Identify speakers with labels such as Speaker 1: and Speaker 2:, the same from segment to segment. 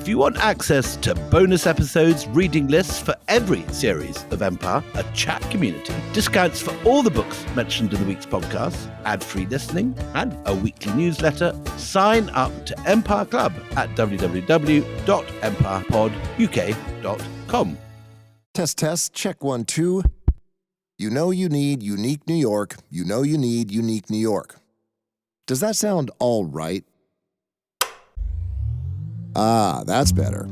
Speaker 1: If you want access to bonus episodes, reading lists for every series of Empire, a chat community, discounts for all the books mentioned in the week's podcast, ad-free listening, and a weekly newsletter, sign up to Empire Club at www.empirepoduk.com.
Speaker 2: Test, check 1, 2. You know you need unique New York. You know you need unique New York. Does that sound all right? Ah, that's better.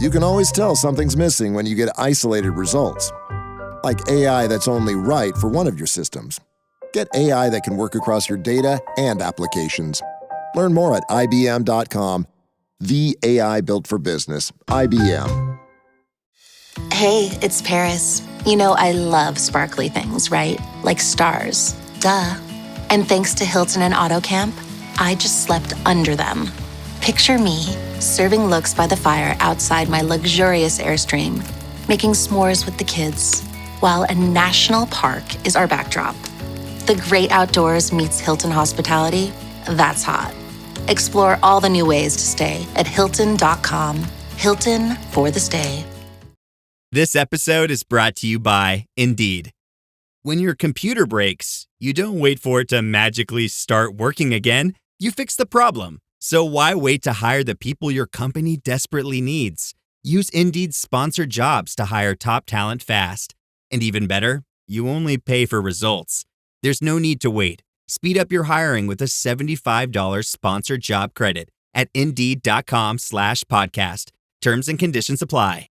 Speaker 2: You can always tell something's missing when you get isolated results. Like AI that's only right for one of your systems. Get AI that can work across your data and applications. Learn more at IBM.com. The AI built for business. IBM.
Speaker 3: Hey, it's Paris. You know I love sparkly things, right? Like stars. Duh. And thanks to Hilton and AutoCamp, I just slept under them. Picture me, serving looks by the fire outside my luxurious Airstream, making s'mores with the kids, while a national park is our backdrop. The great outdoors meets Hilton hospitality. That's hot. Explore all the new ways to stay at Hilton.com. Hilton for the stay.
Speaker 4: This episode is brought to you by Indeed. When your computer breaks, you don't wait for it to magically start working again. You fix the problem. So why wait to hire the people your company desperately needs? Use Indeed's sponsored jobs to hire top talent fast. And even better, you only pay for results. There's no need to wait. Speed up your hiring with a $75 sponsored job credit at Indeed.com/podcast. Terms and conditions apply.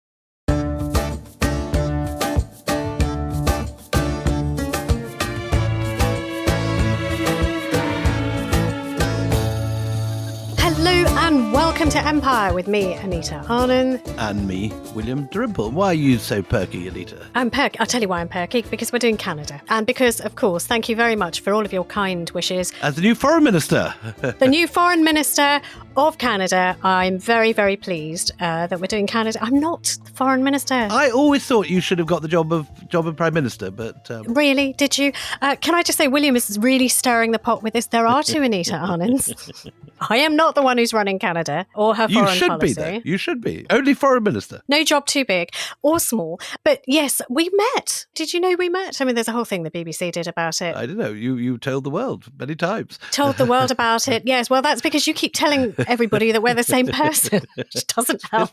Speaker 5: And welcome to Empire with me, Anita Arnon.
Speaker 1: And me, William Drimple. Why are you so perky, Anita?
Speaker 5: I'm perky. I'll tell you why I'm perky, because we're doing Canada. And because, of course, thank you very much for all of your kind wishes.
Speaker 1: As the new foreign minister.
Speaker 5: The new foreign minister of Canada. I'm very, very pleased that we're doing Canada. I'm not the foreign minister.
Speaker 1: I always thought you should have got the job of prime minister, but...
Speaker 5: Really? Did you? Can I just say, William is really stirring the pot with this. There are two Anita Arnons. I am not the one who's running Canada or her foreign policy.
Speaker 1: You should be, though. You should be. Only foreign minister.
Speaker 5: No job too big or small. But yes, we met. Did you know we met? I mean, there's a whole thing the BBC did about it.
Speaker 1: I don't know. You told the world many times.
Speaker 5: Told the world about it. Yes. Well, that's because you keep telling everybody that we're the same person, which doesn't help.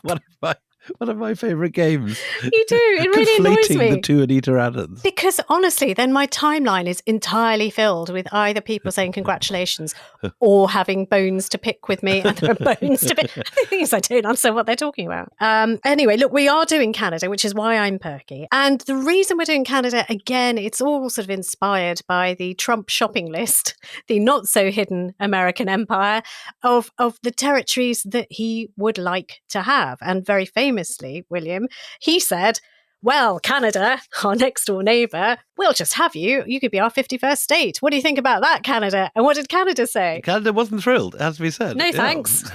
Speaker 1: One of my favourite games.
Speaker 5: You do. It really annoys me.
Speaker 1: Conflating the two Anita Arnons.
Speaker 5: Because honestly, then my timeline is entirely filled with either people saying congratulations or having bones to pick with me. And there are bones to pick. The thing is, I don't understand what they're talking about. Anyway, look, we are doing Canada, which is why I'm perky. And the reason we're doing Canada, again, it's all sort of inspired by the Trump shopping list, the not so hidden American empire of the territories that he would like to have. And very famously, William, he said, well, Canada, our next door neighbour, we'll just have you. You could be our 51st state. What do you think about that, Canada? And what did Canada say?
Speaker 1: Canada wasn't thrilled, it has to be said.
Speaker 5: No, thanks.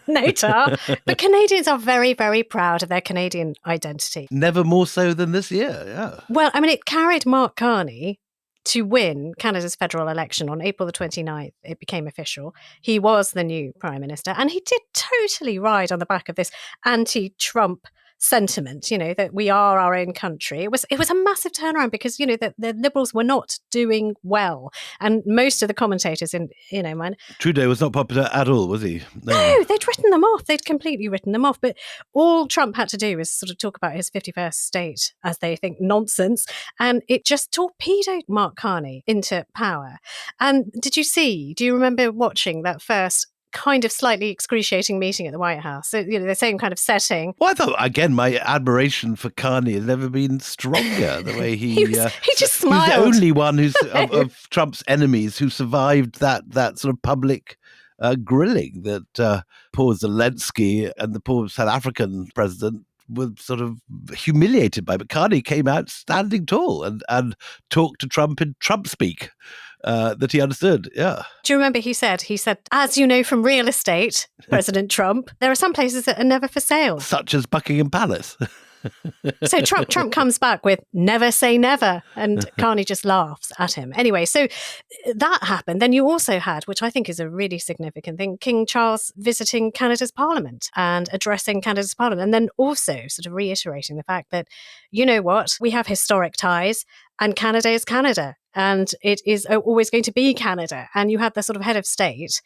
Speaker 5: No, tar. But Canadians are very, very proud of their Canadian identity.
Speaker 1: Never more so than this year, yeah.
Speaker 5: Well, I mean, it carried Mark Carney to win Canada's federal election on April the 29th. It became official. He was the new prime minister, and he did totally ride on the back of this anti-Trump sentiment, you know, that we are our own country. It was a massive turnaround because, you know, the Liberals were not doing well. And most of the commentators
Speaker 1: Trudeau was not popular at all, was he?
Speaker 5: No, they'd written them off. They'd completely written them off. But all Trump had to do was sort of talk about his 51st state as they think nonsense. And it just torpedoed Mark Carney into power. And do you remember watching that first kind of slightly excruciating meeting at the White House? So, you know, the same kind of setting.
Speaker 1: Well, I thought, again, my admiration for Carney has never been stronger. The way he
Speaker 5: just smiled.
Speaker 1: He's the only one who's of Trump's enemies who survived that sort of public grilling that poor Zelensky and the poor South African president were sort of humiliated by. But Carney came out standing tall and talked to Trump in Trump speak. That he understood, yeah.
Speaker 5: Do you remember he said, as you know from real estate, President Trump, there are some places that are never for sale.
Speaker 1: Such as Buckingham Palace.
Speaker 5: So Trump comes back with never say never, and Carney just laughs at him. Anyway, so that happened. Then you also had, which I think is a really significant thing, King Charles visiting Canada's Parliament and addressing Canada's Parliament, and then also sort of reiterating the fact that, you know what, we have historic ties and Canada is Canada and it is always going to be Canada. And you had the sort of head of state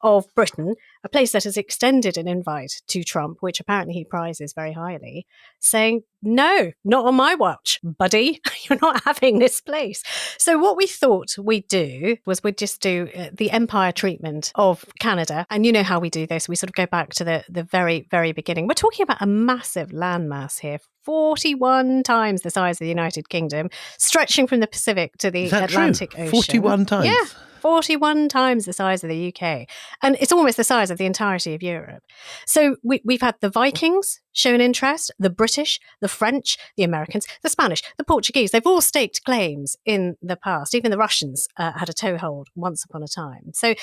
Speaker 5: of Britain, a place that has extended an invite to Trump, which apparently he prizes very highly, saying, no, not on my watch, buddy. You're not having this place. So what we thought we'd do was we'd just do the empire treatment of Canada. And you know how we do this. We sort of go back to the very, very beginning. We're talking about a massive landmass here, 41 times the size of the United Kingdom, stretching from the Pacific to the Atlantic Ocean.
Speaker 1: 41 times?
Speaker 5: Yeah. 41 times the size of the UK. And it's almost the size of the entirety of Europe. So we've had the Vikings show an interest, the British, the French, the Americans, the Spanish, the Portuguese. They've all staked claims in the past. Even the Russians had a toehold once upon a time. So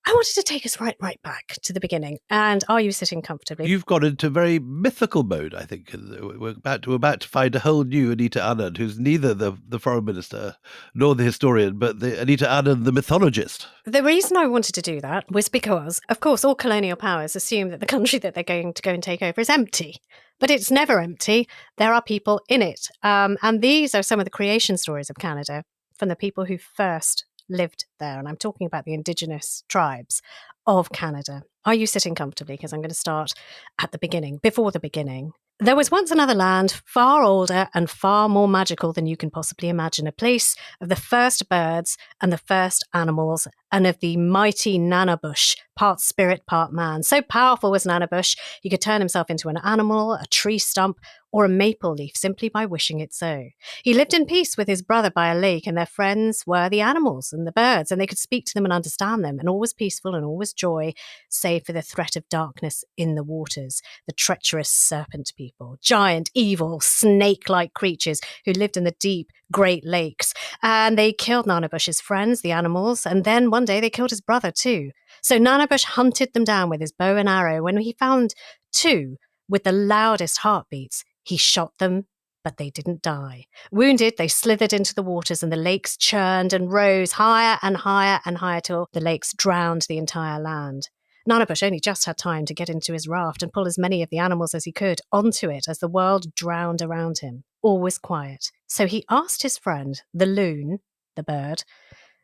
Speaker 5: I wanted to take us right back to the beginning. And are you sitting comfortably?
Speaker 1: You've got into very mythical mode, I think. We're about to find a whole new Anita Anand, who's neither the foreign minister nor the historian, but the Anita Anand, the mythologist.
Speaker 5: The reason I wanted to do that was because, of course, all colonial powers assume that the country that they're going to go and take over is empty. But it's never empty. There are people in it. And these are some of the creation stories of Canada from the people who first lived there. And I'm talking about the Indigenous tribes of Canada. Are you sitting comfortably? Because I'm going to start at the beginning, before the beginning. There was once another land, far older and far more magical than you can possibly imagine, a place of the first birds and the first animals and of the mighty Nanabush, part spirit, part man. So powerful was Nanabush, he could turn himself into an animal, a tree stump, or a maple leaf simply by wishing it so. He lived in peace with his brother by a lake, and their friends were the animals and the birds, and they could speak to them and understand them, and all was peaceful and all was joy, save for the threat of darkness in the waters, the treacherous serpent people, giant, evil, snake-like creatures who lived in the deep, great lakes. And they killed Nanabush's friends, the animals, and then one day they killed his brother too. So Nanabush hunted them down with his bow and arrow. When he found two with the loudest heartbeats, he shot them, but they didn't die. Wounded, they slithered into the waters and the lakes churned and rose higher and higher and higher till the lakes drowned the entire land. Nanabush only just had time to get into his raft and pull as many of the animals as he could onto it as the world drowned around him. All was quiet. So he asked his friend, the loon, the bird,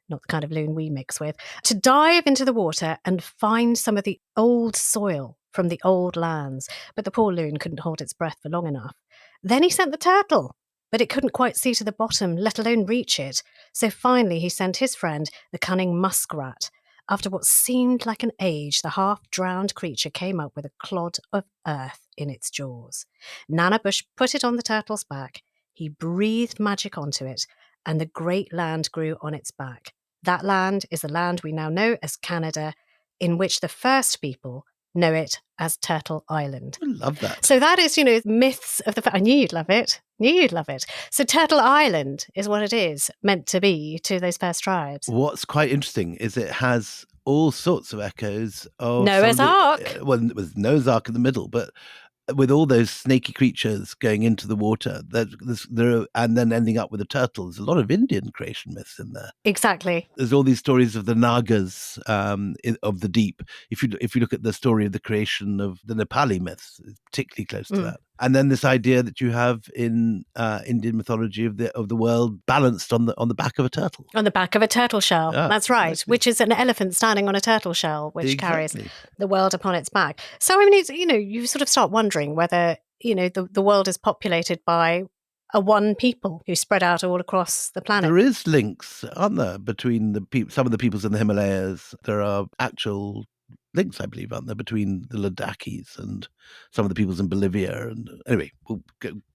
Speaker 5: not the kind of loon we mix with, to dive into the water and find some of the old soil from the old lands. But the poor loon couldn't hold its breath for long enough. Then he sent the turtle, but it couldn't quite see to the bottom, let alone reach it. So finally he sent his friend, the cunning muskrat. After what seemed like an age, the half-drowned creature came up with a clod of earth in its jaws. Nanabush put it on the turtle's back. He breathed magic onto it, and the great land grew on its back. That land is the land we now know as Canada, in which the first people know it as Turtle Island.
Speaker 1: I love that.
Speaker 5: So that is, myths of the... I knew you'd love it. So Turtle Island is what it is meant to be to those first tribes.
Speaker 1: What's quite interesting is it has all sorts of echoes of...
Speaker 5: Noah's Ark.
Speaker 1: Well, it was Noah's Ark in the middle, but with all those snaky creatures going into the water, and then ending up with a turtle, there's a lot of Indian creation myths in there.
Speaker 5: Exactly.
Speaker 1: There's all these stories of the Nagas of the deep. If you look at the story of the creation of the Nepali myths, it's particularly close to that. And then this idea that you have in Indian mythology of the world balanced on the back of a turtle.
Speaker 5: On the back of a turtle shell.
Speaker 1: Yeah,
Speaker 5: that's right.
Speaker 1: exactly.
Speaker 5: Which is an elephant standing on a turtle shell, which carries
Speaker 1: Exactly.
Speaker 5: the world upon its back. So, I mean, it's, you sort of start wondering whether, the world is populated by a one people who spread out all across the planet.
Speaker 1: There is links, aren't there, between some of the peoples in the Himalayas. There are actual links, I believe, aren't there, between the Ladakhis and some of the peoples in Bolivia. And anyway, we'll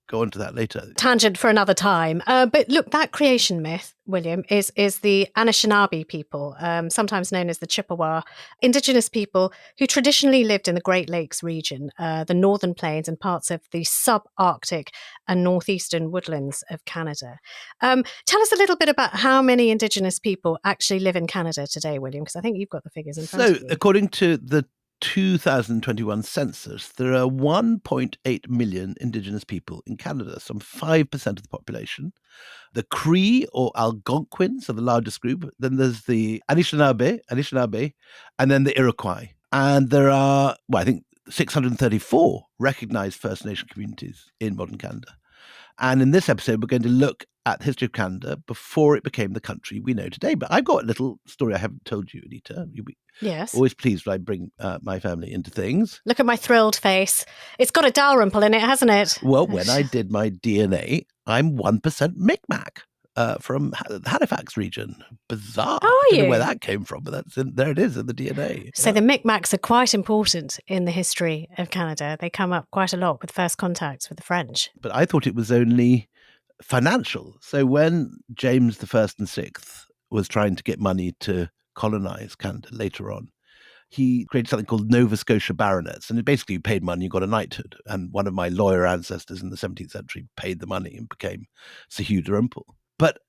Speaker 1: go on to that later.
Speaker 5: Tangent for another time. But look, that creation myth, William, is the Anishinaabe people, sometimes known as the Chippewa, Indigenous people who traditionally lived in the Great Lakes region, the northern plains and parts of the subarctic and northeastern woodlands of Canada. Tell us a little bit about how many Indigenous people actually live in Canada today, William, because I think you've got the figures in front of you.
Speaker 1: So, according to the 2021 census, there are 1.8 million Indigenous people in Canada, some 5% of the population. The Cree or Algonquins are the largest group. Then there's the Anishinaabe, and then the Iroquois. And there are, I think 634 recognized First Nation communities in modern Canada. And in this episode, we're going to look at the history of Canada before it became the country we know today. But I've got a little story I haven't told you, Anita. You'll be always pleased when I bring my family into things.
Speaker 5: Look at my thrilled face. It's got a Dalrymple in it, hasn't it?
Speaker 1: Well, when I did my DNA, I'm 1% Micmac. From the Halifax region. Bizarre. I don't know where that came from, but there it is in the DNA.
Speaker 5: So the Micmacs are quite important in the history of Canada. They come up quite a lot with first contacts with the French.
Speaker 1: But I thought it was only financial. So when James I and VI was trying to get money to colonize Canada later on, he created something called Nova Scotia baronets. And basically you paid money, you got a knighthood. And one of my lawyer ancestors in the 17th century paid the money and became Sir Hugh Dalrymple. But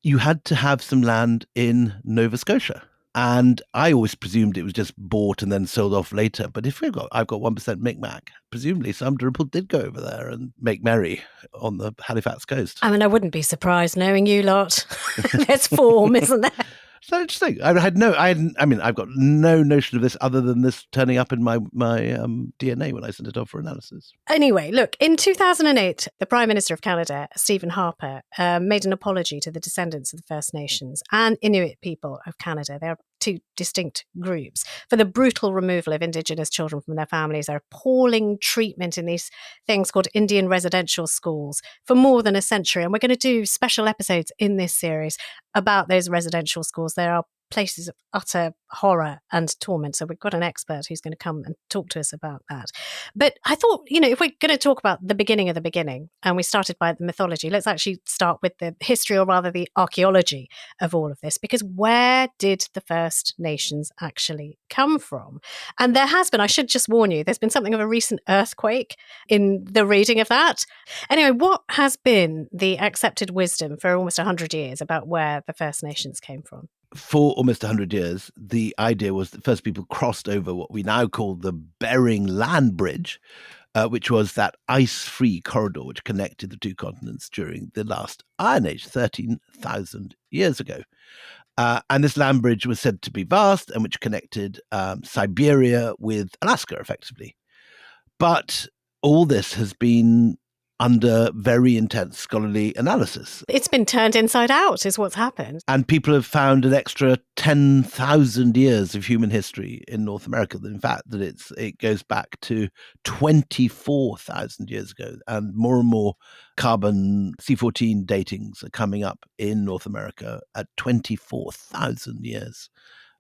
Speaker 1: you had to have some land in Nova Scotia. And I always presumed it was just bought and then sold off later. But if I've got 1% Micmac, presumably some Dalrymple did go over there and make merry on the Halifax coast.
Speaker 5: I mean, I wouldn't be surprised knowing you lot. There's form, isn't there?
Speaker 1: So interesting. I've got no notion of this other than this turning up in my DNA when I sent it off for analysis.
Speaker 5: Anyway, look, in 2008, the Prime Minister of Canada, Stephen Harper, made an apology to the descendants of the First Nations and Inuit people of Canada. They are two distinct groups for the brutal removal of Indigenous children from their families, their appalling treatment in these things called Indian residential schools for more than a century. And we're going to do special episodes in this series about those residential schools. There are places of utter horror and torment. So we've got an expert who's going to come and talk to us about that. But I thought, if we're going to talk about the beginning of the beginning, and we started by the mythology, let's actually start with the history, or rather the archaeology of all of this, because where did the First Nations actually come from? And there has been, I should just warn you, there's been something of a recent earthquake in the reading of that. Anyway, what has been the accepted wisdom for almost 100 years about where the First Nations came from?
Speaker 1: For almost 100 years, the idea was that first people crossed over what we now call the Bering Land Bridge, which was that ice-free corridor which connected the two continents during the last Iron Age, 13,000 years ago. And this land bridge was said to be vast and which connected Siberia with Alaska, effectively. But all this has been under very intense scholarly analysis.
Speaker 5: It's been turned inside out, is what's happened.
Speaker 1: And people have found an extra 10,000 years of human history in North America. In fact, that it goes back to 24,000 years ago. And more carbon C14 datings are coming up in North America at 24,000 years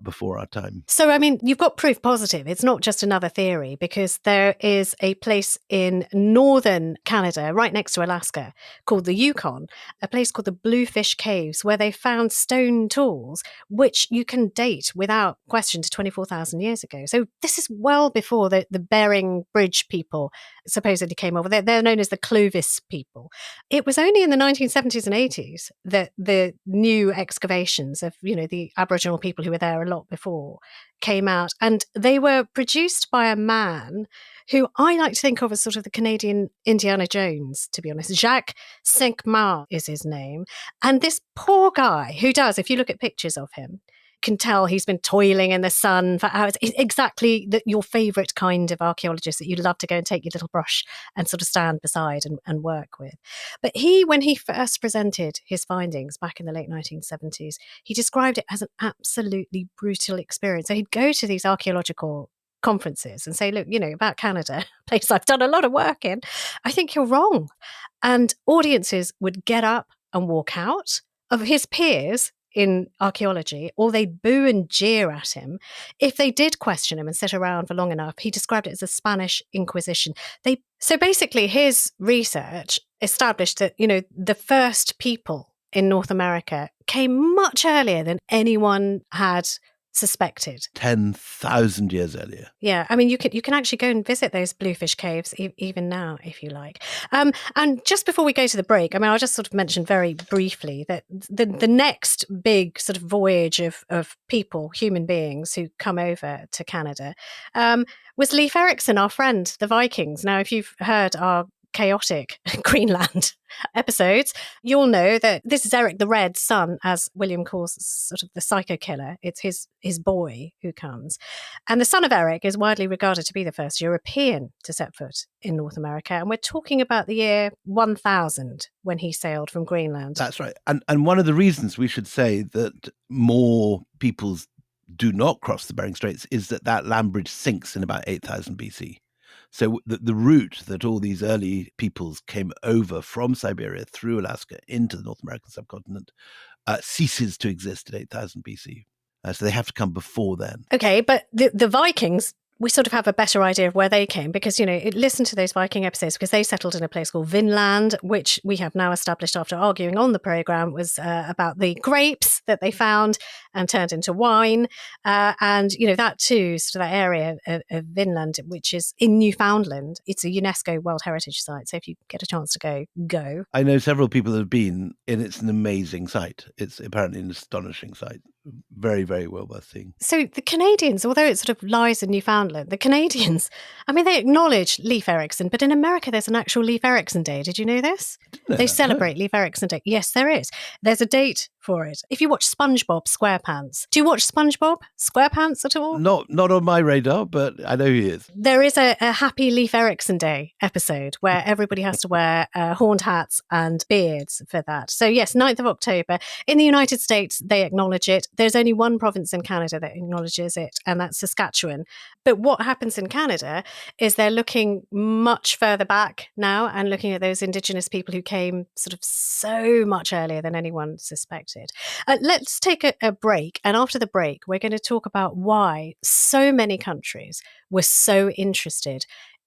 Speaker 1: before our time.
Speaker 5: So, you've got proof positive. It's not just another theory, because there is a place in northern Canada, right next to Alaska, called the Yukon, a place called the Bluefish Caves, where they found stone tools, which you can date without question to 24,000 years ago. So this is well before the Bering Bridge people supposedly came over. They're known as the Clovis people. It was only in the 1970s and 80s that the new excavations of, the Aboriginal people who were there a lot before came out, and they were produced by a man who I like to think of as sort of the Canadian Indiana Jones, to be honest. Jacques Cartier is his name. And this poor guy who does, if you look at pictures of him, can tell he's been toiling in the sun for hours. It's exactly your favourite kind of archaeologist that you'd love to go and take your little brush and sort of stand beside and work with. But when he first presented his findings back in the late 1970s, he described it as an absolutely brutal experience. So he'd go to these archaeological conferences and say, look, about Canada, a place I've done a lot of work in, I think you're wrong. And audiences would get up and walk out. Of his peers in archaeology, or they'd boo and jeer at him. If they did question him and sit around for long enough, he described it as a Spanish Inquisition. So basically his research established that, the first people in North America came much earlier than anyone had suspected.
Speaker 1: 10,000 years earlier.
Speaker 5: Yeah, I mean, you can actually go and visit those bluefish caves even now, if you like. And just before we go to the break, I mean, I'll just sort of mention very briefly that the next big sort of voyage of people, human beings who come over to Canada, was Leif Erikson, our friend, the Vikings. Now, if you've heard our chaotic Greenland episodes, you'll know that this is Eric the Red's son, as William calls sort of the psycho killer. It's his boy who comes. And the son of Eric is widely regarded to be the first European to set foot in North America. And we're talking about the year 1000 when he sailed from Greenland.
Speaker 1: That's right. And one of the reasons we should say that more peoples do not cross the Bering Straits is that land bridge sinks in about 8000 BC. So the route that all these early peoples came over from Siberia through Alaska into the North American subcontinent ceases to exist at 8000 BC. So they have to come before then.
Speaker 5: Okay, but the Vikings, we sort of have a better idea of where they came because, listen to those Viking episodes because they settled in a place called Vinland, which we have now established after arguing on the programme was about the grapes that they found and turned into wine. And, that too, sort of that area of Vinland, which is in Newfoundland, it's a UNESCO World Heritage Site. So if you get a chance to go.
Speaker 1: I know several people that have been, and it's an amazing site. It's apparently an astonishing site. Very, very well worth seeing. So
Speaker 5: the Canadians, although it sort of lies in Newfoundland, the Canadians, I mean, they acknowledge Leif Erikson, but in America, there's an actual Leif Erikson Day. Did you know this? They celebrate Leif Erikson Day. Yes, there is. There's a date for it. If you watch SpongeBob SquarePants, do you watch SpongeBob SquarePants at all?
Speaker 1: Not on my radar, but I know he is.
Speaker 5: There is a Happy Leif Erikson Day episode where everybody has to wear horned hats and beards for that. So yes, 9th of October. In the United States, they acknowledge it. There's only one province in Canada that acknowledges it, and that's Saskatchewan. But what happens in Canada is they're looking much further back now and looking at those Indigenous people who came sort of so much earlier than anyone suspected. Let's take a break. And after the break, we're going to talk about why so many countries were so interested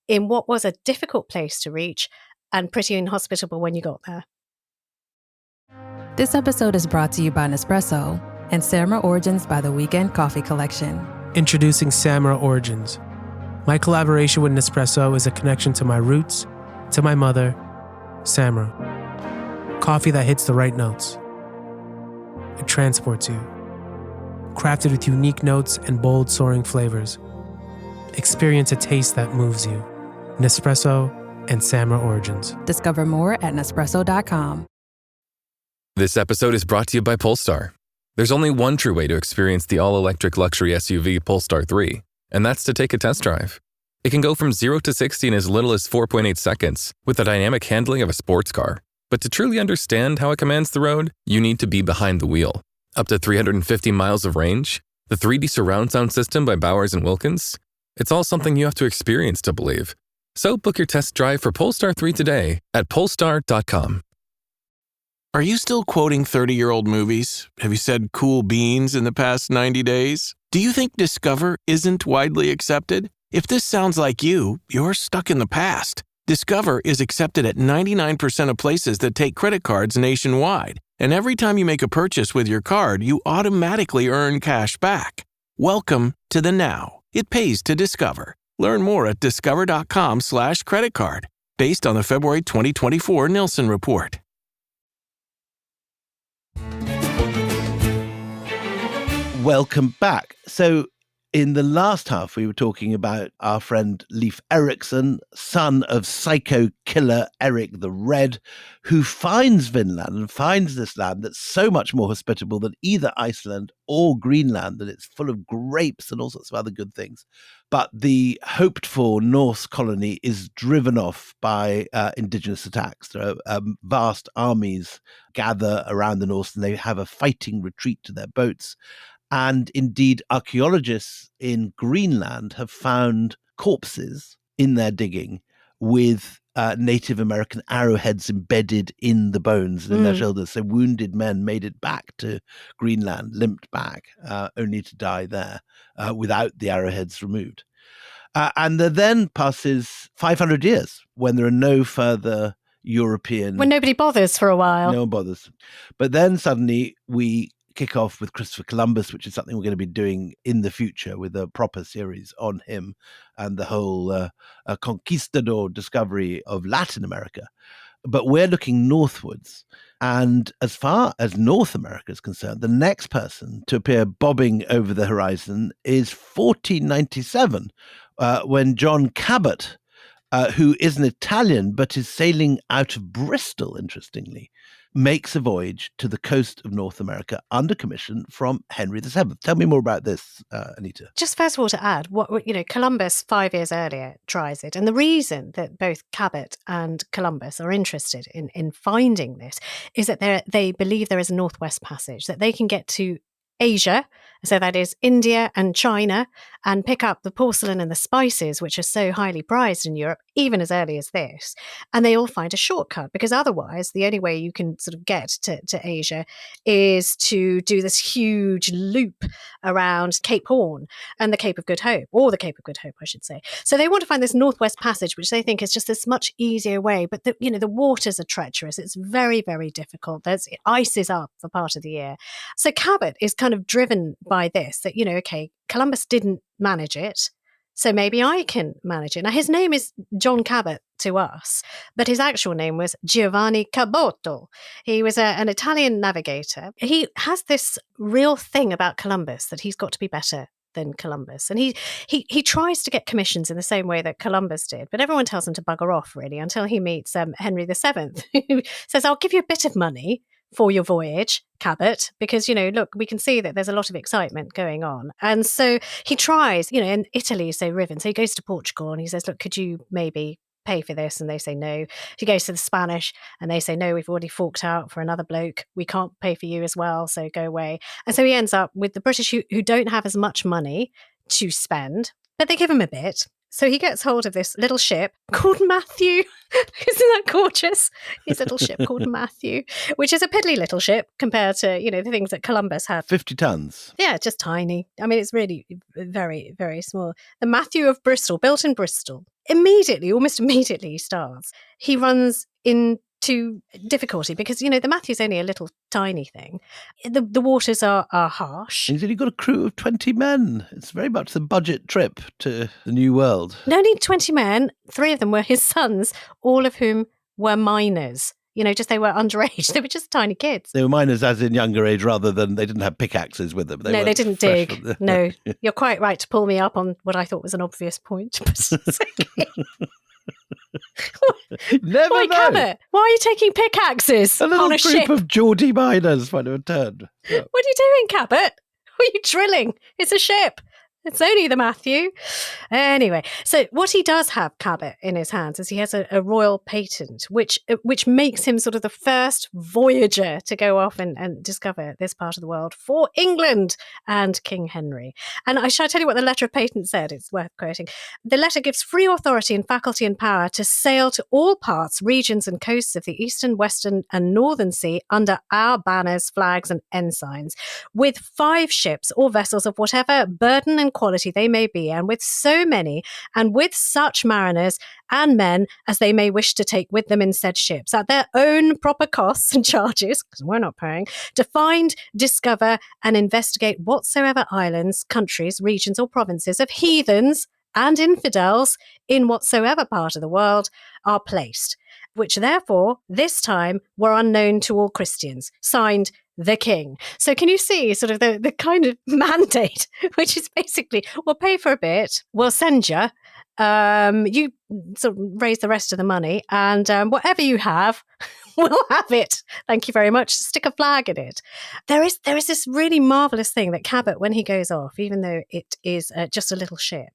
Speaker 5: in what was a difficult place to reach and pretty inhospitable when you got there.
Speaker 6: This episode is brought to you by Nespresso and Samra Origins by the Weekend Coffee Collection.
Speaker 7: Introducing Samra Origins. My collaboration with Nespresso is a connection to my roots, to my mother, Samra. Coffee that hits the right notes. It transports you. Crafted with unique notes and bold, soaring flavors. Experience a taste that moves you. Nespresso and Samra Origins.
Speaker 6: Discover more at Nespresso.com.
Speaker 8: This episode is brought to you by Polestar. There's only one true way to experience the all-electric luxury SUV Polestar 3, and that's to take a test drive. It can go from 0 to 60 in as little as 4.8 seconds with the dynamic handling of a sports car. But to truly understand how it commands the road, you need to be behind the wheel. Up to 350 miles of range, the 3D surround sound system by Bowers & Wilkins. It's all something you have to experience to believe. So book your test drive for Polestar 3 today at Polestar.com.
Speaker 9: Are you still quoting 30-year-old movies? Have you said cool beans in the past 90 days? Do you think Discover isn't widely accepted? If this sounds like you're stuck in the past. Discover is accepted at 99% of places that take credit cards nationwide. And every time you make a purchase with your card, you automatically earn cash back. Welcome to the now. It pays to Discover. Learn more at discover.com/credit card, based on the February 2024 Nielsen report.
Speaker 1: Welcome back. So in the last half, we were talking about our friend Leif Erikson, son of psycho killer Eric the Red, who finds Vinland and finds this land that's so much more hospitable than either Iceland or Greenland, that it's full of grapes and all sorts of other good things. But the hoped-for Norse colony is driven off by indigenous attacks. There are vast armies gather around the Norse, and they have a fighting retreat to their boats. And indeed, archaeologists in Greenland have found corpses in their digging with Native American arrowheads embedded in the bones and in their shoulders. So wounded men made it back to Greenland, limped back, only to die there without the arrowheads removed. And there then passes 500 years when there are no further European...
Speaker 5: When nobody bothers for a while.
Speaker 1: No one bothers. But then suddenly we kick off with Christopher Columbus, which is something we're going to be doing in the future with a proper series on him and the whole conquistador discovery of Latin America. But we're looking northwards. And as far as North America is concerned, the next person to appear bobbing over the horizon is 1497, when John Cabot, who is an Italian but is sailing out of Bristol, interestingly, makes a voyage to the coast of North America under commission from Henry VII. Tell me more about this, Anita.
Speaker 5: Just first of all to add, Columbus 5 years earlier tries it. And the reason that both Cabot and Columbus are interested in finding this is that they believe there is a Northwest Passage, that they can get to Asia, so that is India and China, and pick up the porcelain and the spices, which are so highly prized in Europe, even as early as this. And they all find a shortcut, because otherwise the only way you can sort of get to Asia is to do this huge loop around Cape Horn and the Cape of Good Hope, or the Cape of Good Hope, I should say. So they want to find this Northwest Passage, which they think is just this much easier way. But the waters are treacherous. It's very, very difficult. Ice is up for part of the year. So Cabot is kind of driven by this, that, okay, Columbus didn't manage it, so maybe I can manage it. Now, his name is John Cabot to us, but his actual name was Giovanni Caboto. He was an Italian navigator. He has this real thing about Columbus, that he's got to be better than Columbus. And he tries to get commissions in the same way that Columbus did, but everyone tells him to bugger off, really, until he meets Henry VII, who says, I'll give you a bit of money for your voyage, Cabot, because, look, we can see that there's a lot of excitement going on. And so he tries, and Italy is so riven. So he goes to Portugal and he says, look, could you maybe pay for this? And they say no. He goes to the Spanish and they say, no, we've already forked out for another bloke. We can't pay for you as well, so go away. And so he ends up with the British who don't have as much money to spend, but they give him a bit. So he gets hold of this little ship called Matthew. Isn't that gorgeous? His little ship called Matthew, which is a piddly little ship compared to, the things that Columbus had.
Speaker 1: 50 tons.
Speaker 5: Yeah, just tiny. I mean, it's really very, very small. The Matthew of Bristol, built in Bristol. Almost immediately he starts. He runs into difficulty because, the Matthew's only a little tiny thing. The waters are harsh.
Speaker 1: He's only got a crew of 20 men. It's very much the budget trip to the New World.
Speaker 5: No, only 20 men. 3 of them were his sons, all of whom were minors. Just they were underage. They were just tiny kids.
Speaker 1: They were minors as in younger age rather than they didn't have pickaxes with them.
Speaker 5: They didn't dig. No, you're quite right to pull me up on what I thought was an obvious point.
Speaker 1: Never
Speaker 5: Why,
Speaker 1: know.
Speaker 5: Cabot? Why are you taking pickaxes
Speaker 1: A little
Speaker 5: on a
Speaker 1: group
Speaker 5: ship?
Speaker 1: of Geordie miners might have turned. Yeah.
Speaker 5: What are you doing, Cabot? What are you drilling? It's a ship. It's only the Matthew. Anyway, so what he does have, Cabot, in his hands is he has a royal patent, which makes him sort of the first voyager to go off and discover this part of the world for England and King Henry. And shall I tell you what the letter of patent said? It's worth quoting. The letter gives free authority and faculty and power to sail to all parts, regions and coasts of the eastern, western and northern sea under our banners, flags and ensigns, with 5 ships or vessels of whatever burden and quality they may be, and with so many and with such mariners and men as they may wish to take with them in said ships at their own proper costs and charges, because we're not paying, to find, discover and investigate whatsoever islands, countries, regions or provinces of heathens and infidels in whatsoever part of the world are placed, which therefore this time were unknown to all Christians. Signed, the king. So can you see sort of the kind of mandate, which is basically, we'll pay for a bit, we'll send you, you sort of raise the rest of the money, and whatever you have, we'll have it. Thank you very much. Stick a flag in it. There is this really marvellous thing that Cabot, when he goes off, even though it is just a little ship,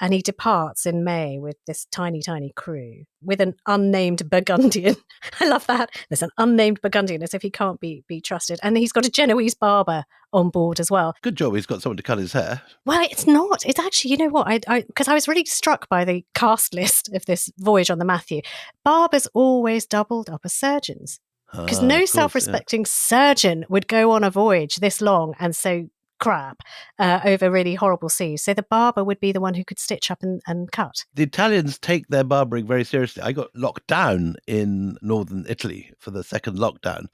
Speaker 5: and he departs in May with this tiny, tiny crew, with an unnamed Burgundian. I love that. There's an unnamed Burgundian, as if he can't be trusted. And he's got a Genoese barber on board as well.
Speaker 1: Good job he's got someone to cut his hair.
Speaker 5: Well, it's not. It's actually, you know what? Because I was really struck by the cast list of this voyage on the Matthew. Barbers always doubled up as surgeons. Because no self-respecting surgeon would go on a voyage this long and so crap over really horrible seas. So the barber would be the one who could stitch up and cut.
Speaker 1: The Italians take their barbering very seriously. I got locked down in northern Italy for the second lockdown.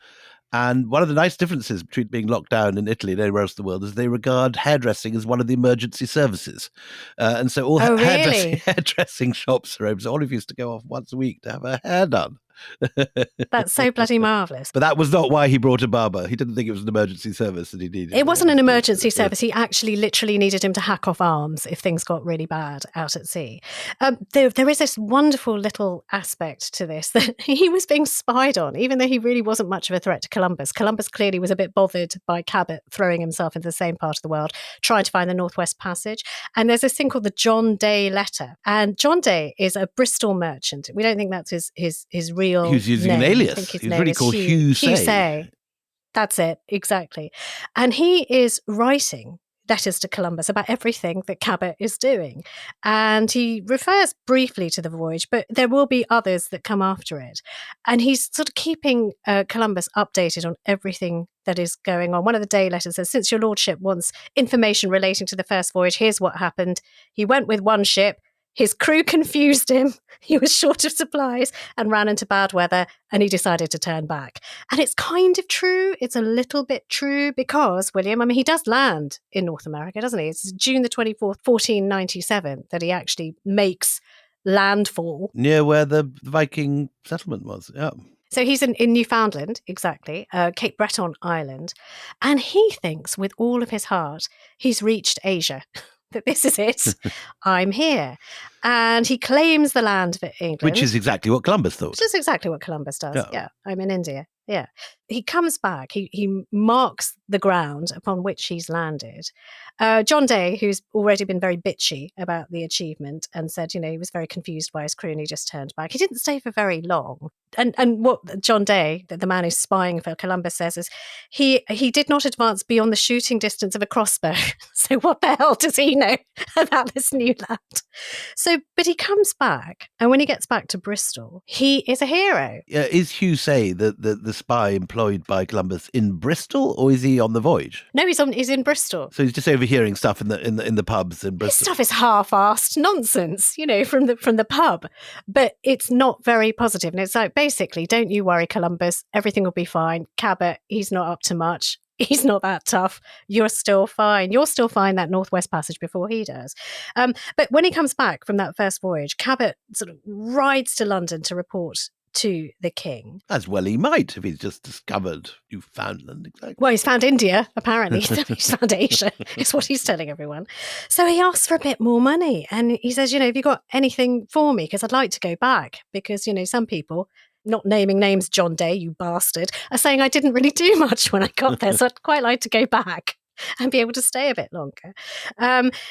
Speaker 1: And one of the nice differences between being locked down in Italy and anywhere else in the world is they regard hairdressing as one of the emergency services. And so all
Speaker 5: really?
Speaker 1: hairdressing shops are open. So Olive used to go off once a week to have her hair done.
Speaker 5: That's so bloody marvellous.
Speaker 1: But that was not why he brought a barber. He didn't think it was an emergency service that he needed.
Speaker 5: It wasn't an emergency service. He actually literally needed him to hack off arms if things got really bad out at sea. There is this wonderful little aspect to this that he was being spied on, even though he really wasn't much of a threat to Columbus. Columbus clearly was a bit bothered by Cabot throwing himself into the same part of the world, trying to find the Northwest Passage. And there's this thing called the John Day letter. And John Day is a Bristol merchant. We don't think that's his real
Speaker 1: He was using
Speaker 5: name.
Speaker 1: an alias. He was really called Hugh Say.
Speaker 5: That's it, exactly. And he is writing letters to Columbus about everything that Cabot is doing. And he refers briefly to the voyage, but there will be others that come after it. And he's sort of keeping Columbus updated on everything that is going on. One of the day letters says, since your lordship wants information relating to the first voyage, here's what happened. He went with one ship. His crew confused him. He was short of supplies and ran into bad weather, and he decided to turn back. And it's kind of true. It's a little bit true because, William, I mean, he does land in North America, doesn't he? It's June the 24th, 1497, that he actually makes landfall.
Speaker 1: Near where the Viking settlement was, yeah.
Speaker 5: So he's in Newfoundland, exactly, Cape Breton Island. And he thinks with all of his heart, he's reached Asia. That this is it. I'm here. And he claims the land for England.
Speaker 1: Which is exactly what Columbus thought.
Speaker 5: Which is exactly what Columbus does. Yeah. I'm in India. Yeah. He comes back. He marks the ground upon which he's landed. John Day, who's already been very bitchy about the achievement and said, you know, he was very confused by his crew and he just turned back. He didn't stay for very long. And what John Day, the man who's spying for Columbus, says is he did not advance beyond the shooting distance of a crossbow. So what the hell does he know about this new land? So, but he comes back, and when he gets back to Bristol, he is a hero.
Speaker 1: Is Hugh Say the spy employed by Columbus in Bristol, or is he on the voyage?
Speaker 5: No, he's in Bristol.
Speaker 1: So he's just overhearing stuff in the pubs in Bristol.
Speaker 5: This stuff is half-assed nonsense, you know, from the pub, but it's not very positive. And it's like, basically, don't you worry, Columbus, everything will be fine. Cabot, he's not up to much. He's not that tough. You're still fine. You'll still find that Northwest Passage before he does. But when he comes back from that first voyage, Cabot sort of rides to London to report to the king.
Speaker 1: As well he might, if he's just discovered Newfoundland, exactly.
Speaker 5: Well, he's found India, apparently. He's found Asia, is what he's telling everyone. So he asks for a bit more money. And he says, you know, have you got anything for me? Because I'd like to go back. Because, you know, some people, not naming names, John Day, you bastard, are saying I didn't really do much when I got there. So I'd quite like to go back and be able to stay a bit longer.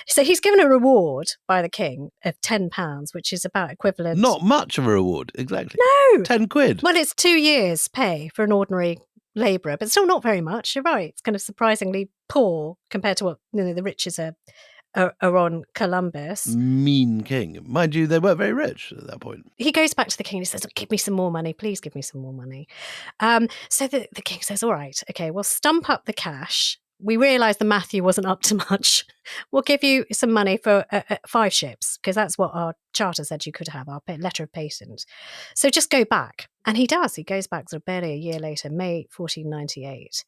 Speaker 5: So he's given a reward by the king of £10, which is about equivalent.
Speaker 1: Not much of a reward, exactly.
Speaker 5: No.
Speaker 1: £10.
Speaker 5: Well, it's 2 years' pay for an ordinary labourer, but still not very much. You're right. It's kind of surprisingly poor compared to what, you know, the riches are on Columbus.
Speaker 1: Mean king. Mind you, they weren't very rich at that point.
Speaker 5: He goes back to the king and he says, give me some more money. Please give me some more money. So the king says, all right, okay, we'll stump up the cash. We realised the Matthew wasn't up to much. We'll give you some money for 5 ships, because that's what our charter said you could have, our letter of patent. So just go back. And he does. He goes back sort of barely a year later, May 1498.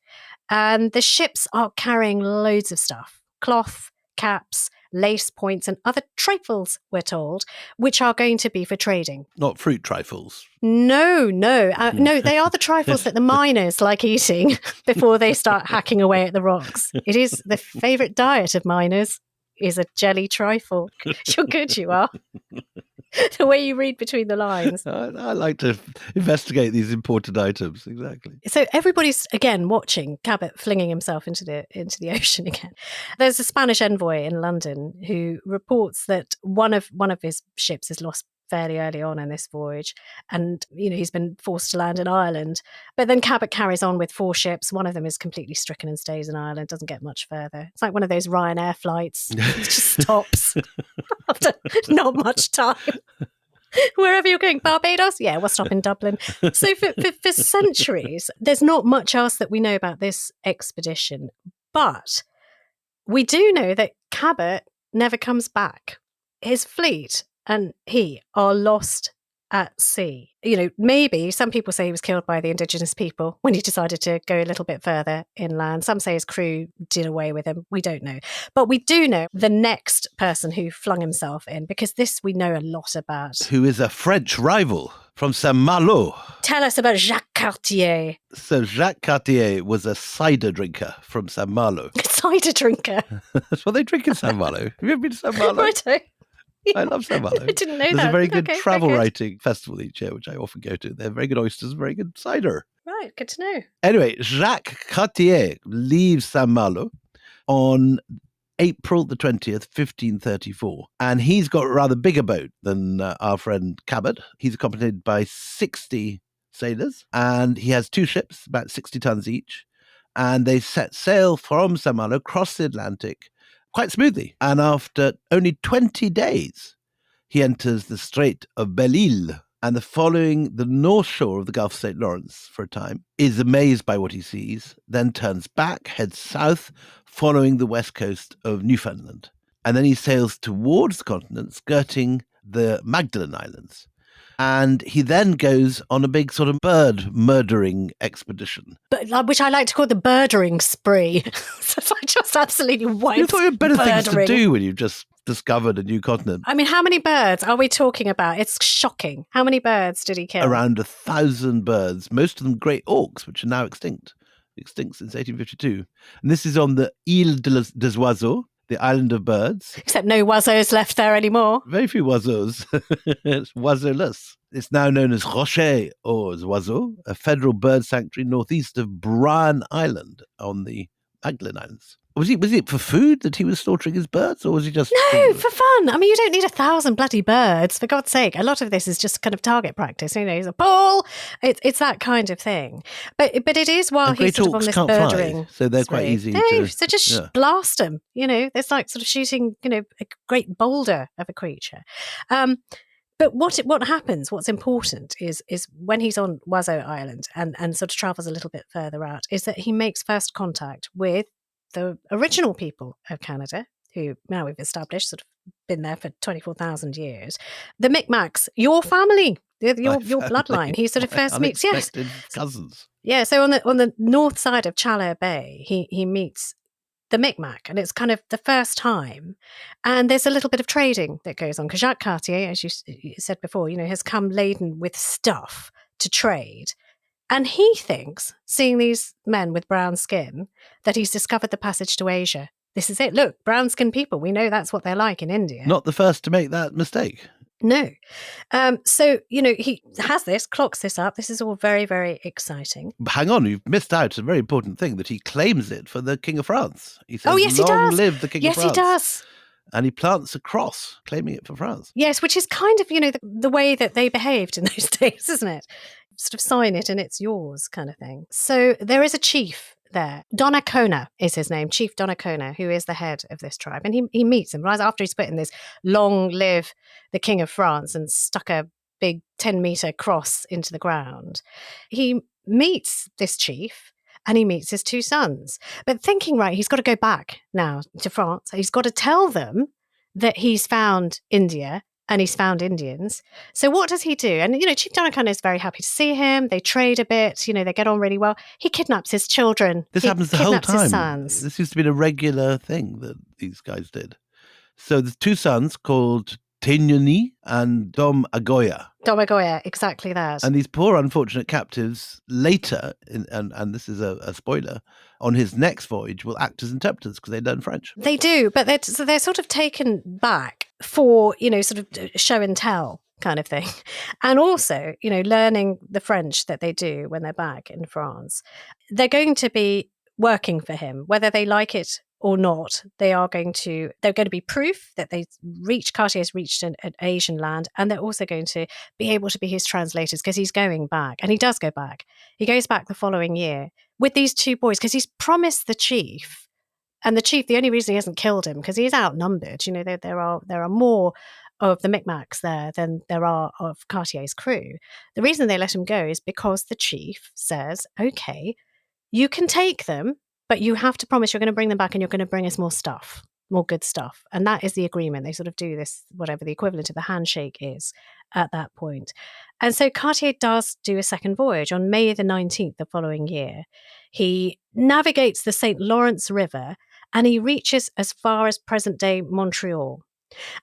Speaker 5: And the ships are carrying loads of stuff, cloth, caps, lace points, and other trifles, we're told, which are going to be for trading.
Speaker 1: Not fruit trifles.
Speaker 5: No, they are the trifles that the miners like eating before they start hacking away at the rocks. It is the favourite diet of miners, is a jelly trifle. You're good, you are. The way you read between the lines.
Speaker 1: I like to investigate these important items, exactly.
Speaker 5: So everybody's, again, watching Cabot flinging himself into the ocean again. There's a Spanish envoy in London who reports that one of his ships is lost fairly early on in this voyage, and you know he's been forced to land in Ireland. But then Cabot carries on with 4 ships. One of them is completely stricken and stays in Ireland, doesn't get much further. It's like one of those Ryanair flights. It just stops after not much time. Wherever you're going, Barbados? Yeah, we'll stop in Dublin. So for centuries, there's not much else that we know about this expedition. But we do know that Cabot never comes back. His fleet and he are lost at sea. Maybe some people say he was killed by the indigenous people when he decided to go a little bit further inland. Some say his crew did away with him. We don't know. But we do know the next person who flung himself in, because this we know a lot about.
Speaker 1: Who is a French rival from Saint-Malo.
Speaker 5: Tell us about Jacques Cartier.
Speaker 1: So Jacques Cartier was a cider drinker from Saint-Malo.
Speaker 5: Cider drinker?
Speaker 1: That's what they drink in Saint-Malo. Have you ever been to Saint-Malo? I love Saint-Malo.
Speaker 5: I didn't know
Speaker 1: There's
Speaker 5: that.
Speaker 1: a very good
Speaker 5: Okay,
Speaker 1: travel
Speaker 5: very good.
Speaker 1: writing festival each year, which I often go to. They have very good oysters, very good cider.
Speaker 5: Right, good to know.
Speaker 1: Anyway, Jacques Cartier leaves Saint-Malo on April the 20th, 1534. And he's got a rather bigger boat than our friend Cabot. He's accompanied by 60 sailors, and he has 2 ships, about 60 tons each. And they set sail from Saint-Malo, across the Atlantic, quite smoothly. And after only 20 days, he enters the Strait of Belle-Île, and following the north shore of the Gulf of St. Lawrence for a time, is amazed by what he sees, then turns back, heads south, following the west coast of Newfoundland. And then he sails towards the continent, skirting the Magdalen Islands. And he then goes on a big sort of bird murdering expedition.
Speaker 5: But, which I like to call the birdering spree. So I just absolutely wiped
Speaker 1: You thought you had better things to
Speaker 5: birdering.
Speaker 1: do when you've just discovered a new continent.
Speaker 5: I mean, how many birds are we talking about? It's shocking. How many birds did he kill?
Speaker 1: Around 1,000 birds, most of them great auks, which are now extinct since 1852. And this is on the Ile des Oiseaux, the island of birds.
Speaker 5: Except no oiseaux left there anymore.
Speaker 1: Very few oiseaux. It's oiseauless. It's now known as Rocher aux Oiseaux, a federal bird sanctuary northeast of Bryan Island on the Magdalen Islands. Was it for food that he was slaughtering his birds, or was he just...
Speaker 5: No, for fun. I mean, you don't need 1,000 bloody birds, for God's sake. A lot of this is just kind of target practice. He's a bull. It's that kind of thing. But it is while he's sort of on this birdering.
Speaker 1: So they're quite
Speaker 5: spree.
Speaker 1: easy
Speaker 5: No,
Speaker 1: to...
Speaker 5: so just
Speaker 1: yeah.
Speaker 5: blast them. It's like sort of shooting, a great boulder of a creature. But what happens, what's important is when he's on Oiseau Island and sort of travels a little bit further out, is that he makes first contact with the original people of Canada, who now we've established sort of been there for 24,000 years. The Micmacs, your family, your bloodline. He sort of first meets, yes,
Speaker 1: cousins.
Speaker 5: Yeah, so on the north side of Chaleur Bay, he meets the Micmac, and it's kind of the first time. And there's a little bit of trading that goes on, because Jacques Cartier, as you said before, has come laden with stuff to trade. And he thinks, seeing these men with brown skin, that he's discovered the passage to Asia. This is it. Look, brown-skinned people, we know that's what they're like in India.
Speaker 1: Not the first to make that mistake.
Speaker 5: No. So, he has this, clocks this up. This is all very, very exciting.
Speaker 1: Hang on, you've missed out a very important thing, that he claims it for the King of France. He says,
Speaker 5: Oh, yes, he does.
Speaker 1: Long live the King of France.
Speaker 5: Yes, he does.
Speaker 1: And he plants a cross, claiming it for France.
Speaker 5: Yes, which is kind of, the way that they behaved in those days, isn't it? Sort of sign it and it's yours kind of thing. So there is a chief there. Donnacona is his name, Chief Donnacona, who is the head of this tribe. And he meets him right after he's put in this long live the King of France and stuck a big 10-meter cross into the ground. He meets this chief and he meets his 2 sons. But thinking, right, he's got to go back now to France. He's got to tell them that he's found India and he's found Indians. So what does he do? And, Chief Donnacona is very happy to see him. They trade a bit. They get on really well. He kidnaps his children.
Speaker 1: This happens the whole
Speaker 5: Kidnaps his
Speaker 1: time.
Speaker 5: sons.
Speaker 1: This used to be a regular thing that these guys did. So there's 2 sons called Tenyoni and Dom Agoya.
Speaker 5: Dom Agoya, exactly that.
Speaker 1: And these poor unfortunate captives later, and this is a spoiler, on his next voyage will act as interpreters because they learn French.
Speaker 5: They do, but they're sort of taken back for, sort of show and tell kind of thing. And also, learning the French that they do when they're back in France. They're going to be working for him, whether they like it or not. They're going to be proof that Cartier's reached an Asian land, and they're also going to be able to be his translators because he's going back. And he does go back. He goes back the following year with these 2 boys because he's promised the chief. And the chief, the only reason he hasn't killed him, because he's outnumbered. There are more of the Micmacs there than there are of Cartier's crew. The reason they let him go is because the chief says, okay, you can take them, but you have to promise you're going to bring them back and you're going to bring us more stuff. more good stuff. And that is the agreement. They sort of do this, whatever the equivalent of the handshake is at that point. And so Cartier does do a second voyage on May the 19th the following year. He navigates the St. Lawrence River and he reaches as far as present-day Montreal.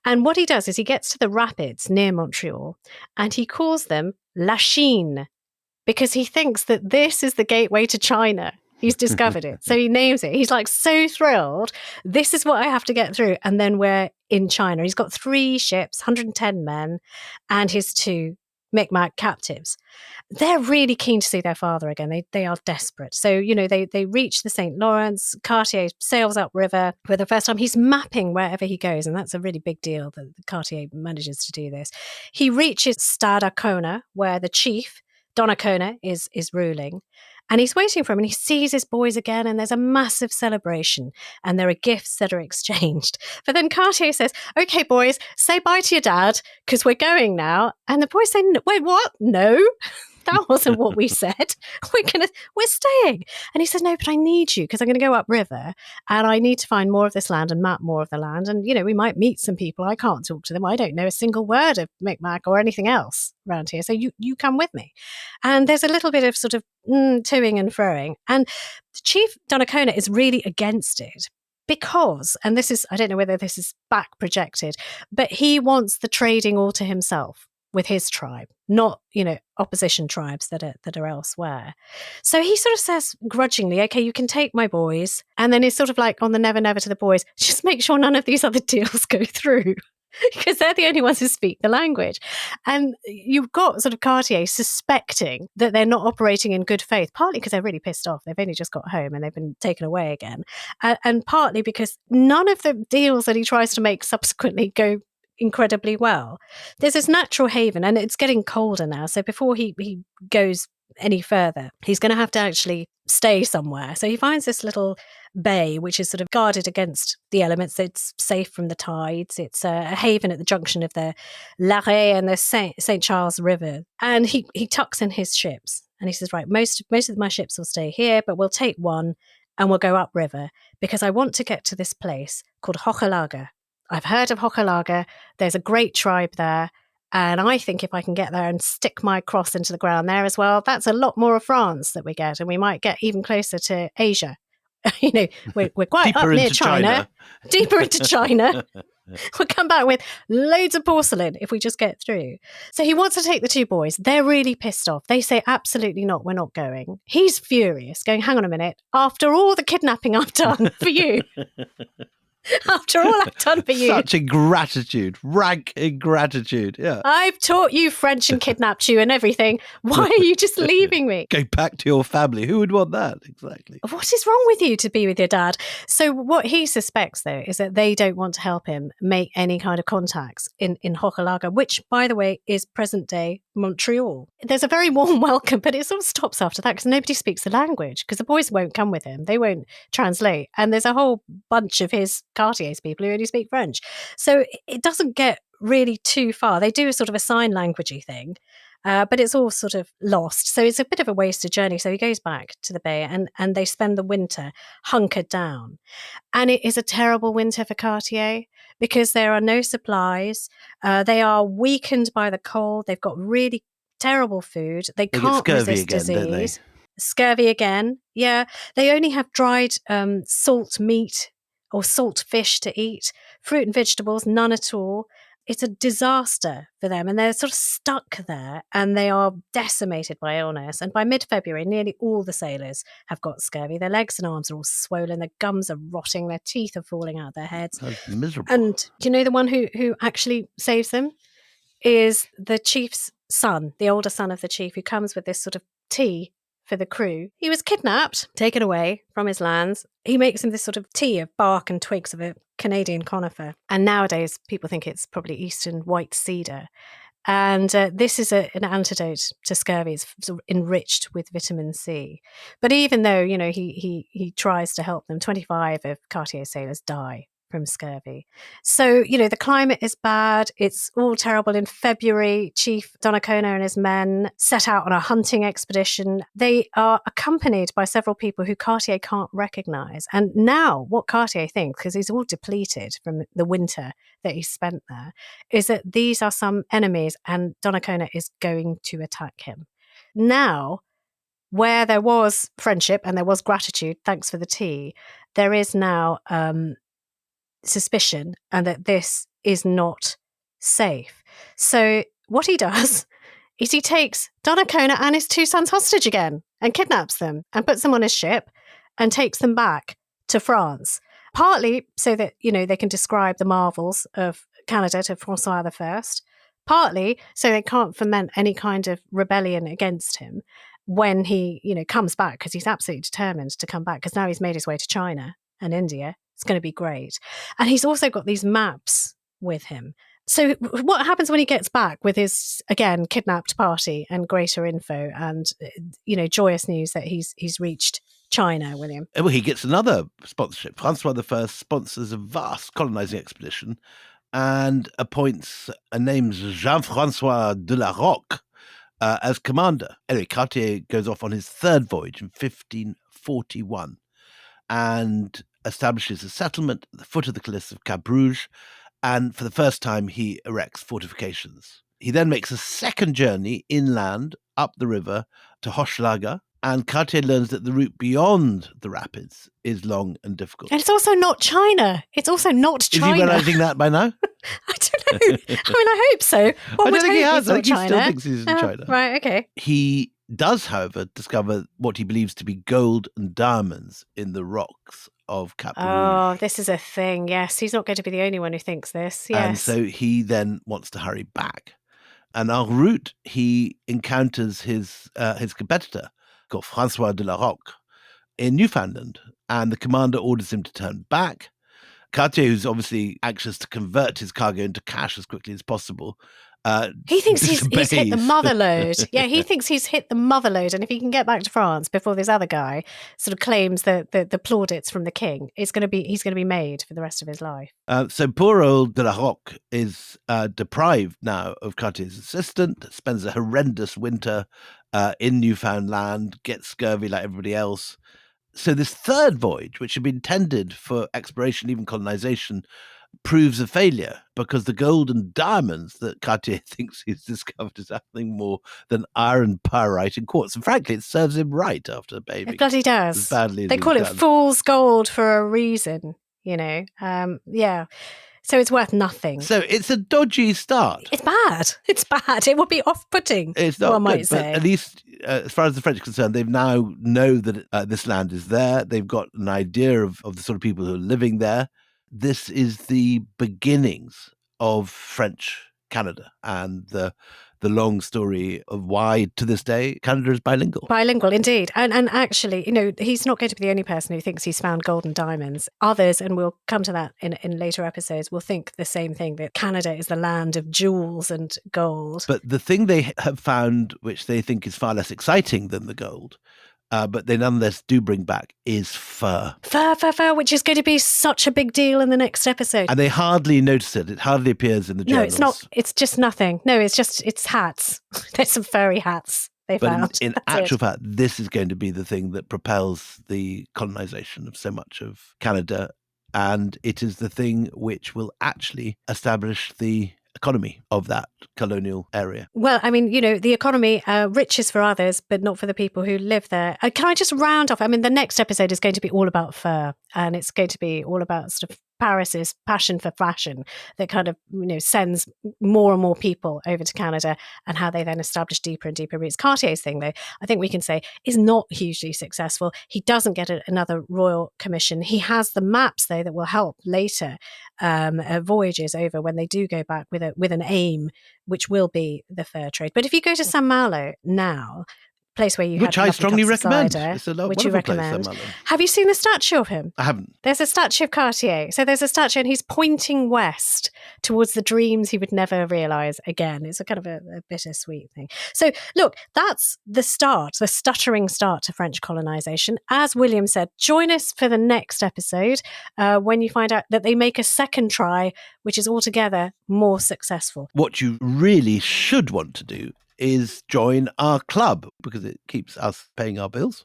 Speaker 5: And what he does is he gets to the rapids near Montreal and he calls them La Chine because he thinks that this is the gateway to China. He's discovered it. So he names it. He's like so thrilled. This is what I have to get through. And then we're in China. He's got 3 ships, 110 men, and his 2 Micmac captives. They're really keen to see their father again. They are desperate. So, they reach the St. Lawrence. Cartier sails upriver for the first time. He's mapping wherever he goes. And that's a really big deal that Cartier manages to do this. He reaches Stadacona, where the chief, Donnacona, is ruling. And he's waiting for him and he sees his boys again and there's a massive celebration and there are gifts that are exchanged. But then Cartier says, okay, boys, say bye to your dad because we're going now. And the boys say, wait, what? No, that wasn't what we said. We're staying. And he says, no, but I need you because I'm going to go upriver and I need to find more of this land and map more of the land. And, we might meet some people. I can't talk to them. I don't know a single word of Micmac or anything else around here. So you come with me. And there's a little bit of sort of toing and froing. And Chief Donnacona is really against it because, and this is, I don't know whether this is back projected, but he wants the trading all to himself with his tribe, not, opposition tribes that are elsewhere. So he sort of says grudgingly, okay, you can take my boys. And then he's sort of like on the never, never to the boys, just make sure none of these other deals go through. Because they're the only ones who speak the language. And you've got sort of Cartier suspecting that they're not operating in good faith, partly because they're really pissed off. They've only just got home and they've been taken away again. And partly because none of the deals that he tries to make subsequently go incredibly well. There's this natural haven and it's getting colder now. So before he goes any further, he's going to have to actually stay somewhere. So he finds this little bay, which is sort of guarded against the elements. It's safe from the tides. It's a haven at the junction of the Larrey and the St. Charles River. And he tucks in his ships and he says, right, most of my ships will stay here, but we'll take one and we'll go upriver because I want to get to this place called Hochelaga. I've heard of Hochelaga. There's a great tribe there. And I think if I can get there and stick my cross into the ground there as well, that's a lot more of France that we get. And we might get even closer to Asia. We're quite
Speaker 1: deeper
Speaker 5: up near
Speaker 1: into
Speaker 5: China, deeper into China. We'll come back with loads of porcelain if we just get through. So he wants to take the 2 boys. They're really pissed off. They say, absolutely not, we're not going. He's furious, going, hang on a minute. After all the kidnapping I've done for you, after all I've done for you.
Speaker 1: Such ingratitude, rank ingratitude. Yeah.
Speaker 5: I've taught you French and kidnapped you and everything. Why are you just leaving me?
Speaker 1: Go back to your family. Who would want that? Exactly.
Speaker 5: What is wrong with you to be with your dad? So what he suspects, though, is that they don't want to help him make any kind of contacts in Hochelaga, which, by the way, is present-day Montreal. There's a very warm welcome, but it sort of stops after that because nobody speaks the language because the boys won't come with him. They won't translate. And there's a whole bunch of Cartier's people who only speak French. So it doesn't get really too far. They do a sort of a sign languagey thing, but it's all sort of lost. So it's a bit of a wasted journey. So he goes back to the bay and they spend the winter hunkered down. And it is a terrible winter for Cartier because there are no supplies. They are weakened by the cold. They've got really terrible food. They can't resist disease. Scurvy again. Yeah. They only have dried salt meat or salt fish to eat, fruit and vegetables, none at all. It's a disaster for them. And they're sort of stuck there and they are decimated by illness. And by mid-February, nearly all the sailors have got scurvy. Their legs and arms are all swollen. Their gums are rotting. Their teeth are falling out of their heads.
Speaker 1: That's miserable.
Speaker 5: And do you know the one who actually saves them is the chief's son, the older son of the chief, who comes with this sort of tea for the crew. He was kidnapped, taken away from his lands. He makes him this sort of tea of bark and twigs of a Canadian conifer. And nowadays, people think it's probably eastern white cedar. And this is an antidote to scurvy. It's sort of enriched with vitamin C. But even though, he tries to help them, 25 of Cartier's sailors die from scurvy. So, the climate is bad. It's all terrible. In February, Chief Donnacona and his men set out on a hunting expedition. They are accompanied by several people who Cartier can't recognize. And now what Cartier thinks, because he's all depleted from the winter that he spent there, is that these are some enemies and Donnacona is going to attack him. Now, where there was friendship and there was gratitude, thanks for the tea, there is now suspicion and that this is not safe. So what he does is he takes Donnacona and his 2 sons hostage again and kidnaps them and puts them on his ship and takes them back to France, partly so that, they can describe the marvels of Canada to Francois I, partly so they can't foment any kind of rebellion against him when he, comes back, because he's absolutely determined to come back, because now he's made his way to China and India. It's going to be great. And he's also got these maps with him. So what happens when he gets back with his, again, kidnapped party and greater info and, joyous news that he's reached China, William?
Speaker 1: Well, he gets another sponsorship. Francois I sponsors a vast colonising expedition and appoints a named Jean-Francois de la Roque as commander. Anyway, Cartier goes off on his 3rd voyage in 1541 and establishes a settlement at the foot of the cliffs of Cabrouge, and for the first time he erects fortifications. He then makes a 2nd journey inland up the river to Hochelaga, and Cartier learns that the route beyond the rapids is long and difficult.
Speaker 5: And it's also not China. It's also not China.
Speaker 1: Is he realising that by now?
Speaker 5: I don't know. I hope so.
Speaker 1: I don't think he has. I think he still thinks he's in China.
Speaker 5: Right, okay.
Speaker 1: He does, however, discover what he believes to be gold and diamonds in the rocks of Cap Rouge.
Speaker 5: Oh, this is a thing. Yes, he's not going to be the only one who thinks this. Yes.
Speaker 1: And so he then wants to hurry back. And en route, he encounters his competitor, called Francois de la Roque, in Newfoundland. And the commander orders him to turn back. Cartier, who's obviously anxious to convert his cargo into cash as quickly as possible,
Speaker 5: he thinks he's hit the mother load. Yeah, he thinks he's hit the mother load. And if he can get back to France before this other guy sort of claims the plaudits from the king, he's going to be made for the rest of his life.
Speaker 1: So poor old de la Roque is deprived now of Cartier's assistant, spends a horrendous winter in Newfoundland, gets scurvy like everybody else. So this 3rd voyage, which had been intended for exploration, even colonization, proves a failure because the gold and diamonds that Cartier thinks he's discovered is nothing more than iron, pyrite, and quartz. And frankly, it serves him right after behaving.
Speaker 5: It bloody does.
Speaker 1: As badly as
Speaker 5: they call it fool's gold for a reason, Yeah. So it's worth nothing.
Speaker 1: So it's a dodgy start.
Speaker 5: It's bad. It's bad. It would be off-putting,
Speaker 1: it's not
Speaker 5: one
Speaker 1: good,
Speaker 5: might say.
Speaker 1: But at least, as far as the French are concerned, they now know that this land is there. They've got an idea of the sort of people who are living there. This is the beginnings of French Canada and the long story of why, to this day, Canada is bilingual.
Speaker 5: Bilingual, indeed. And actually, he's not going to be the only person who thinks he's found gold and diamonds. Others, and we'll come to that in later episodes, will think the same thing, that Canada is the land of jewels and gold.
Speaker 1: But the thing they have found, which they think is far less exciting than the gold, but they nonetheless do bring back, is fur.
Speaker 5: Fur, which is going to be such a big deal in the next episode.
Speaker 1: And they hardly notice it. It hardly appears in the journals.
Speaker 5: No, it's not. It's just nothing. No, it's hats. There's some furry hats they found.
Speaker 1: But in actual fact, this is going to be the thing that propels the colonization of so much of Canada. And it is the thing which will actually establish the economy of that colonial area.
Speaker 5: Well, I mean, the economy, riches for others, but not for the people who live there. Can I just round off? I mean, the next episode is going to be all about fur, and it's going to be all about sort of Paris's passion for fashion that kind of, sends more and more people over to Canada, and how they then establish deeper and deeper roots. Cartier's thing, though, I think we can say is not hugely successful. He doesn't get another royal commission. He has the maps, though, that will help later voyages over when they do go back with an aim, which will be the fur trade. But if you go to St. Malo now, place where you
Speaker 1: Which
Speaker 5: had
Speaker 1: I
Speaker 5: lovely
Speaker 1: strongly
Speaker 5: cups of
Speaker 1: recommend.
Speaker 5: cider,
Speaker 1: It's a
Speaker 5: which you
Speaker 1: wonderful place,
Speaker 5: recommend.
Speaker 1: Mullen.
Speaker 5: Have you seen the statue of him?
Speaker 1: I haven't.
Speaker 5: There's a statue of Cartier. So there's a statue and he's pointing west towards the dreams he would never realise again. It's a kind of a bittersweet thing. So look, that's the stuttering start to French colonisation. As William said, join us for the next episode when you find out that they make a second try, which is altogether more successful.
Speaker 1: What you really should want to do is join our club, because it keeps us paying our bills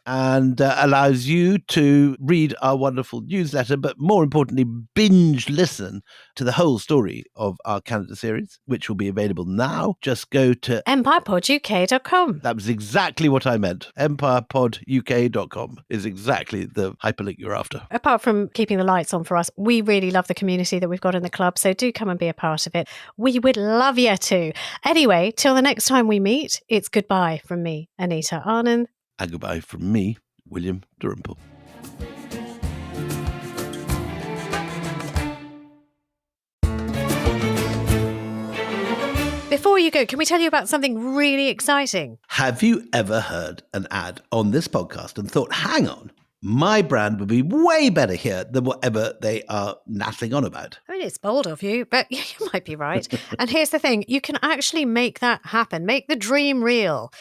Speaker 1: and allows you to read our wonderful newsletter, but more importantly, binge listen to the whole story of our Canada series, which will be available now. Just go to
Speaker 5: empirepoduk.com.
Speaker 1: That was exactly what I meant. empirepoduk.com is exactly the hyperlink you're after.
Speaker 5: Apart from keeping the lights on for us, we really love the community that we've got in the club, so do come and be a part of it. We would love you to. Anyway, till the next time we meet, it's goodbye from me, Anita Arnon.
Speaker 1: And goodbye from me, William Dalrymple.
Speaker 5: Before you go, can we tell you about something really exciting?
Speaker 1: Have you ever heard an ad on this podcast and thought, hang on, my brand would be way better here than whatever they are nattling on about?
Speaker 5: I mean, it's bold of you, but you might be right. And here's the thing, you can actually make that happen. Make the dream real.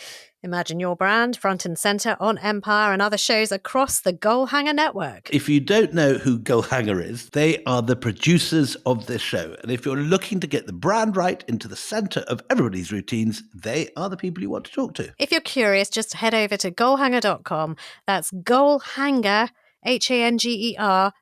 Speaker 5: Imagine your brand front and centre on Empire and other shows across the Goalhanger network.
Speaker 1: If you don't know who Goalhanger is, they are the producers of this show. And if you're looking to get the brand right into the centre of everybody's routines, they are the people you want to talk to.
Speaker 5: If you're curious, just head over to goalhanger.com. That's Goalhanger, HANGER.com.